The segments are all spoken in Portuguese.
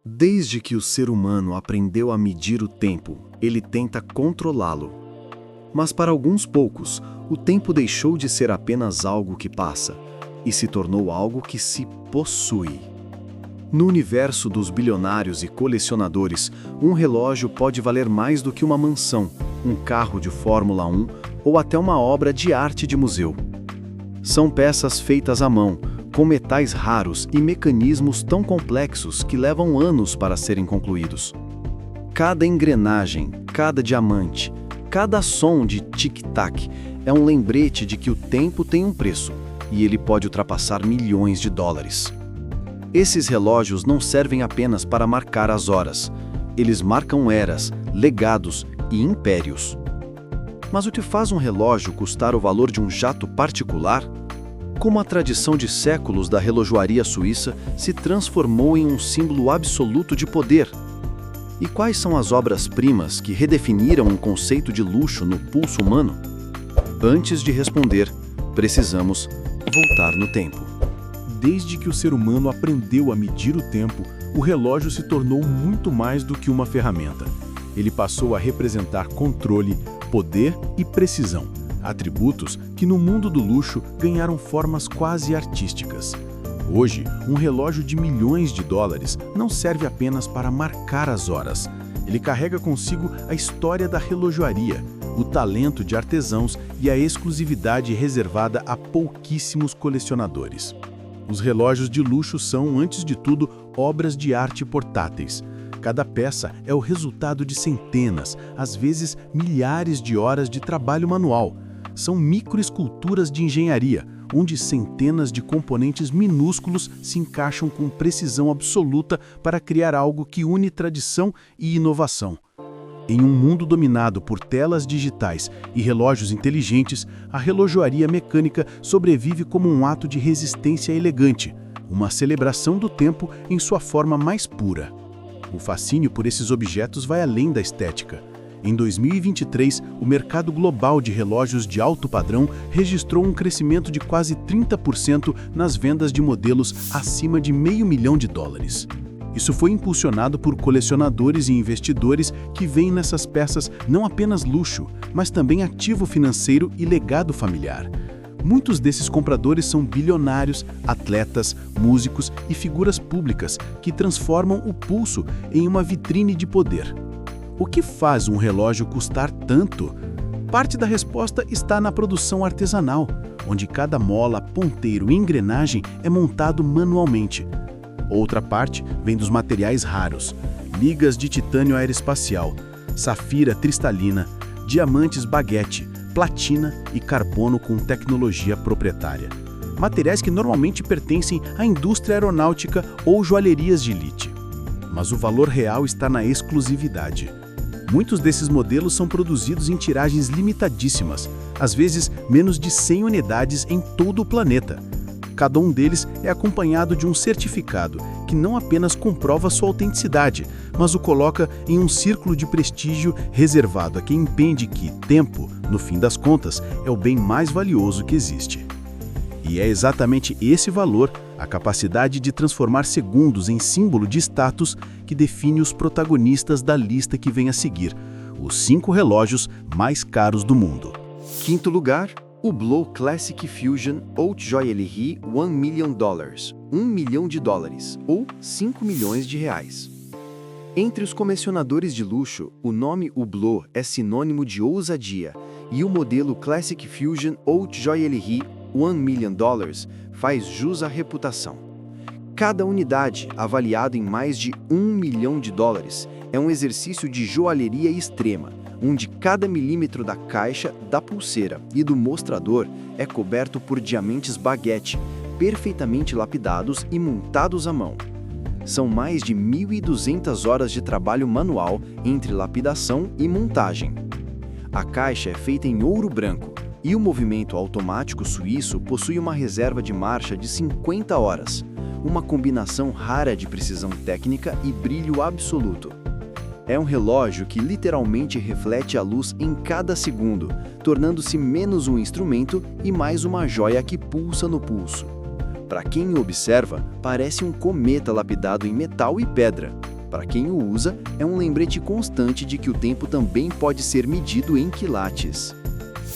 Desde que o ser humano aprendeu a medir o tempo, ele tenta controlá-lo. Mas para alguns poucos, o tempo deixou de ser apenas algo que passa e se tornou algo que se possui. No universo dos bilionários e colecionadores, um relógio pode valer mais do que uma mansão, um carro de Fórmula 1 ou até uma obra de arte de museu. São peças feitas à mão, com metais raros e mecanismos tão complexos que levam anos para serem concluídos. Cada engrenagem, cada diamante, cada som de tic-tac é um lembrete de que o tempo tem um preço e ele pode ultrapassar milhões de dólares. Esses relógios não servem apenas para marcar as horas, eles marcam eras, legados e impérios. Mas o que faz um relógio custar o valor de um jato particular? Como a tradição de séculos da relojoaria suíça se transformou em um símbolo absoluto de poder? E quais são as obras-primas que redefiniram um conceito de luxo no pulso humano? Antes de responder, precisamos voltar no tempo. Desde que o ser humano aprendeu a medir o tempo, o relógio se tornou muito mais do que uma ferramenta. Ele passou a representar controle, poder e precisão, atributos que no mundo do luxo ganharam formas quase artísticas. Hoje, um relógio de milhões de dólares não serve apenas para marcar as horas. Ele carrega consigo a história da relojoaria, o talento de artesãos e a exclusividade reservada a pouquíssimos colecionadores. Os relógios de luxo são, antes de tudo, obras de arte portáteis. Cada peça é o resultado de centenas, às vezes milhares de horas de trabalho manual. São microesculturas de engenharia, onde centenas de componentes minúsculos se encaixam com precisão absoluta para criar algo que une tradição e inovação. Em um mundo dominado por telas digitais e relógios inteligentes, a relojoaria mecânica sobrevive como um ato de resistência elegante, uma celebração do tempo em sua forma mais pura. O fascínio por esses objetos vai além da estética. Em 2023, o mercado global de relógios de alto padrão registrou um crescimento de quase 30% nas vendas de modelos acima de $500 mil. Isso foi impulsionado por colecionadores e investidores que veem nessas peças não apenas luxo, mas também ativo financeiro e legado familiar. Muitos desses compradores são bilionários, atletas, músicos e figuras públicas que transformam o pulso em uma vitrine de poder. O que faz um relógio custar tanto? Parte da resposta está na produção artesanal, onde cada mola, ponteiro e engrenagem é montado manualmente. Outra parte vem dos materiais raros, ligas de titânio aeroespacial, safira cristalina, diamantes baguete, platina e carbono com tecnologia proprietária. Materiais que normalmente pertencem à indústria aeronáutica ou joalherias de elite. Mas o valor real está na exclusividade. Muitos desses modelos são produzidos em tiragens limitadíssimas, às vezes menos de 100 unidades em todo o planeta. Cada um deles é acompanhado de um certificado que não apenas comprova sua autenticidade, mas o coloca em um círculo de prestígio reservado a quem entende que tempo, no fim das contas, é o bem mais valioso que existe. E é exatamente esse valor, a capacidade de transformar segundos em símbolo de status, que define os protagonistas da lista que vem a seguir, os 5 relógios mais caros do mundo. Quinto lugar, Hublot Classic Fusion Haute Joaillerie $1 million, $1 milhão, ou 5 milhões de reais. Entre os colecionadores de luxo, o nome Hublot é sinônimo de ousadia, e o modelo Classic Fusion Haute Joaillerie $1 million faz jus à reputação. Cada unidade, avaliada em mais de $1 milhão, é um exercício de joalheria extrema, onde cada milímetro da caixa, da pulseira e do mostrador é coberto por diamantes baguete, perfeitamente lapidados e montados à mão. São mais de 1.200 horas de trabalho manual entre lapidação e montagem. A caixa é feita em ouro branco e o movimento automático suíço possui uma reserva de marcha de 50 horas, uma combinação rara de precisão técnica e brilho absoluto. É um relógio que literalmente reflete a luz em cada segundo, tornando-se menos um instrumento e mais uma joia que pulsa no pulso. Para quem o observa, parece um cometa lapidado em metal e pedra. Para quem o usa, é um lembrete constante de que o tempo também pode ser medido em quilates.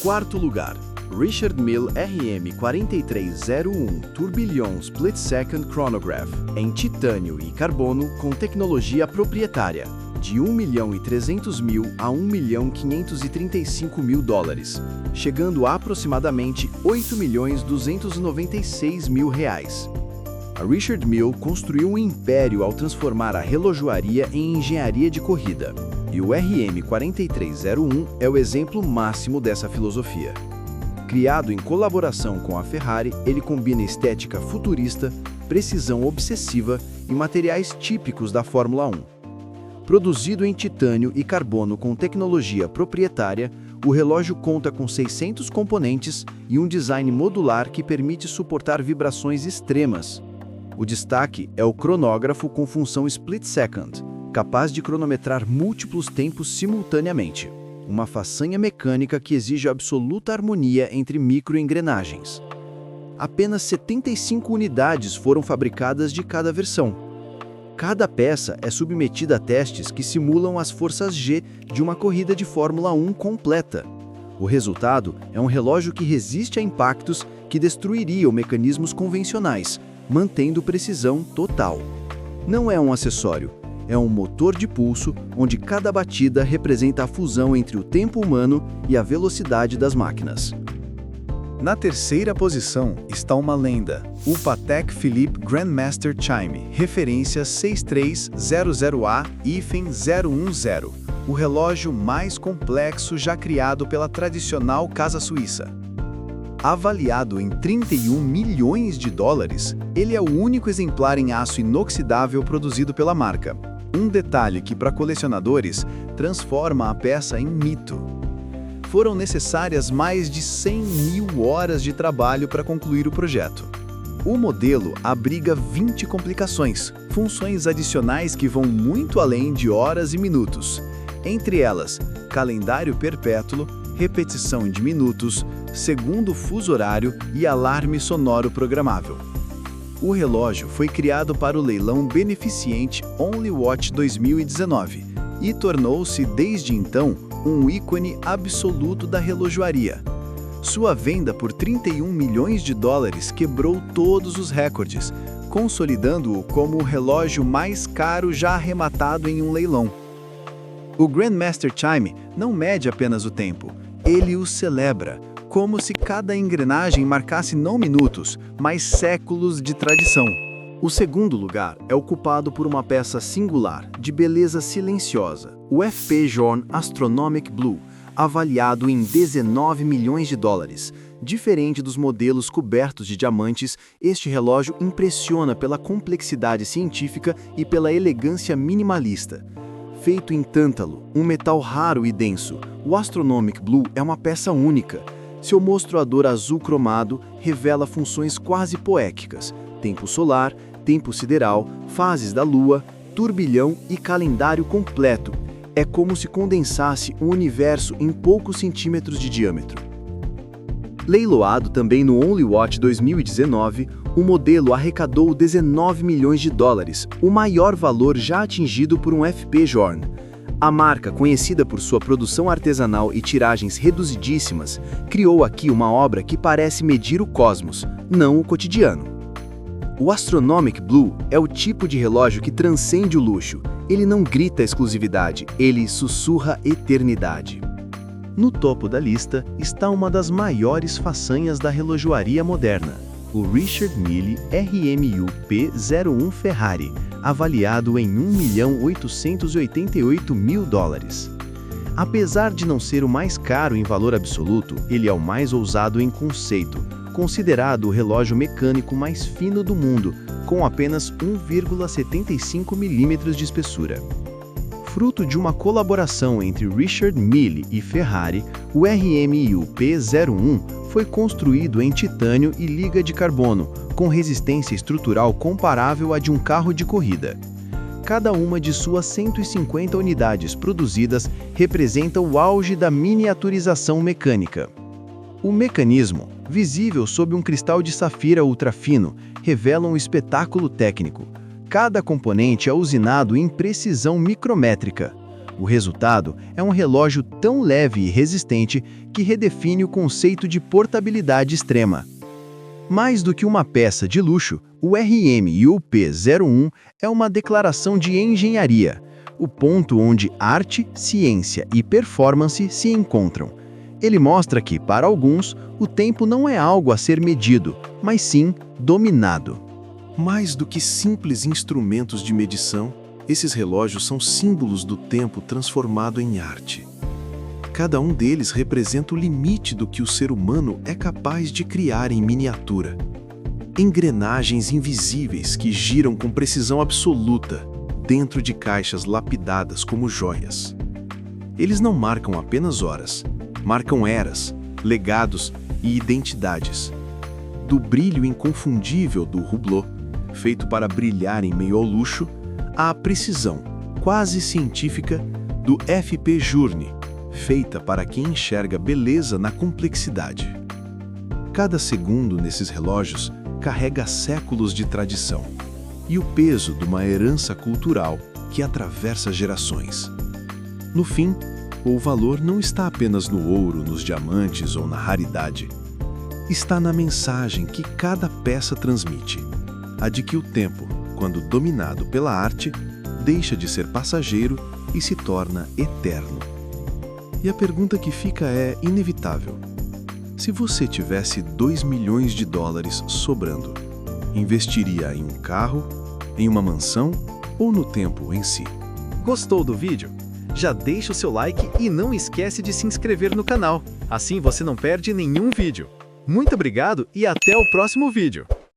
Quarto lugar, Richard Mille RM4301 Tourbillon Split Second Chronograph, em titânio e carbono com tecnologia proprietária, de $1.300.000 a $1.535.000, chegando a aproximadamente $8.296.000. A Richard Mille construiu um império ao transformar a relojoaria em engenharia de corrida, e o RM4301 é o exemplo máximo dessa filosofia. Criado em colaboração com a Ferrari, ele combina estética futurista, precisão obsessiva e materiais típicos da Fórmula 1. Produzido em titânio e carbono com tecnologia proprietária, o relógio conta com 600 componentes e um design modular que permite suportar vibrações extremas. O destaque é o cronógrafo com função split second, capaz de cronometrar múltiplos tempos simultaneamente. Uma façanha mecânica que exige absoluta harmonia entre microengrenagens. Apenas 75 unidades foram fabricadas de cada versão. Cada peça é submetida a testes que simulam as forças G de uma corrida de Fórmula 1 completa. O resultado é um relógio que resiste a impactos que destruiriam mecanismos convencionais, mantendo precisão total. Não é um acessório, é um motor de pulso onde cada batida representa a fusão entre o tempo humano e a velocidade das máquinas. Na terceira posição está uma lenda, o Patek Philippe Grandmaster Chime, referência 6300A-010, o relógio mais complexo já criado pela tradicional casa suíça. Avaliado em $31 milhões, ele é o único exemplar em aço inoxidável produzido pela marca. Um detalhe que, para colecionadores, transforma a peça em mito. Foram necessárias mais de 100.000 horas de trabalho para concluir o projeto. O modelo abriga 20 complicações, funções adicionais que vão muito além de horas e minutos. Entre elas, calendário perpétuo, repetição de minutos, segundo fuso horário e alarme sonoro programável. O relógio foi criado para o leilão beneficente Only Watch 2019 e tornou-se, desde então, um ícone absoluto da relojoaria. Sua venda por $31 milhões quebrou todos os recordes, consolidando-o como o relógio mais caro já arrematado em um leilão. O Grandmaster Chime não mede apenas o tempo, ele o celebra, como se cada engrenagem marcasse não minutos, mas séculos de tradição. O segundo lugar é ocupado por uma peça singular, de beleza silenciosa, o FP Journe Astronomic Blue, avaliado em $19 milhões. Diferente dos modelos cobertos de diamantes, este relógio impressiona pela complexidade científica e pela elegância minimalista. Feito em tântalo, um metal raro e denso, o Astronomic Blue é uma peça única. Seu mostrador azul cromado revela funções quase poéticas: tempo solar, tempo sideral, fases da Lua, turbilhão e calendário completo. É como se condensasse o universo em poucos centímetros de diâmetro. Leiloado também no Only Watch 2019, o modelo arrecadou $19 milhões, o maior valor já atingido por um FP Journe. A marca, conhecida por sua produção artesanal e tiragens reduzidíssimas, criou aqui uma obra que parece medir o cosmos, não o cotidiano. O Astronomic Blue é o tipo de relógio que transcende o luxo. Ele não grita exclusividade, ele sussurra eternidade. No topo da lista está uma das maiores façanhas da relojoaria moderna, o Richard Mille RMU P01 Ferrari, avaliado em $1.888.000. Apesar de não ser o mais caro em valor absoluto, ele é o mais ousado em conceito, considerado o relógio mecânico mais fino do mundo, com apenas 1,75 milímetros de espessura. Fruto de uma colaboração entre Richard Mille e Ferrari, o RMU P01 foi construído em titânio e liga de carbono, com resistência estrutural comparável à de um carro de corrida. Cada uma de suas 150 unidades produzidas representa o auge da miniaturização mecânica. O mecanismo, visível sob um cristal de safira ultrafino, revela um espetáculo técnico. Cada componente é usinado em precisão micrométrica. O resultado é um relógio tão leve e resistente que redefine o conceito de portabilidade extrema. Mais do que uma peça de luxo, o RMUP-01 é uma declaração de engenharia, o ponto onde arte, ciência e performance se encontram. Ele mostra que, para alguns, o tempo não é algo a ser medido, mas sim dominado. Mais do que simples instrumentos de medição, esses relógios são símbolos do tempo transformado em arte. Cada um deles representa o limite do que o ser humano é capaz de criar em miniatura. Engrenagens invisíveis que giram com precisão absoluta dentro de caixas lapidadas como joias. Eles não marcam apenas horas, marcam eras, legados e identidades. Do brilho inconfundível do Hublot, feito para brilhar em meio ao luxo, à precisão, quase científica, do FP Journe, feita para quem enxerga beleza na complexidade. Cada segundo nesses relógios carrega séculos de tradição e o peso de uma herança cultural que atravessa gerações. No fim, o valor não está apenas no ouro, nos diamantes ou na raridade. Está na mensagem que cada peça transmite, a de que o tempo, quando dominado pela arte, deixa de ser passageiro e se torna eterno. E a pergunta que fica é inevitável. Se você tivesse 2 milhões de dólares sobrando, investiria em um carro, em uma mansão ou no tempo em si? Gostou do vídeo? Já deixa o seu like e não esquece de se inscrever no canal. Assim você não perde nenhum vídeo. Muito obrigado e até o próximo vídeo!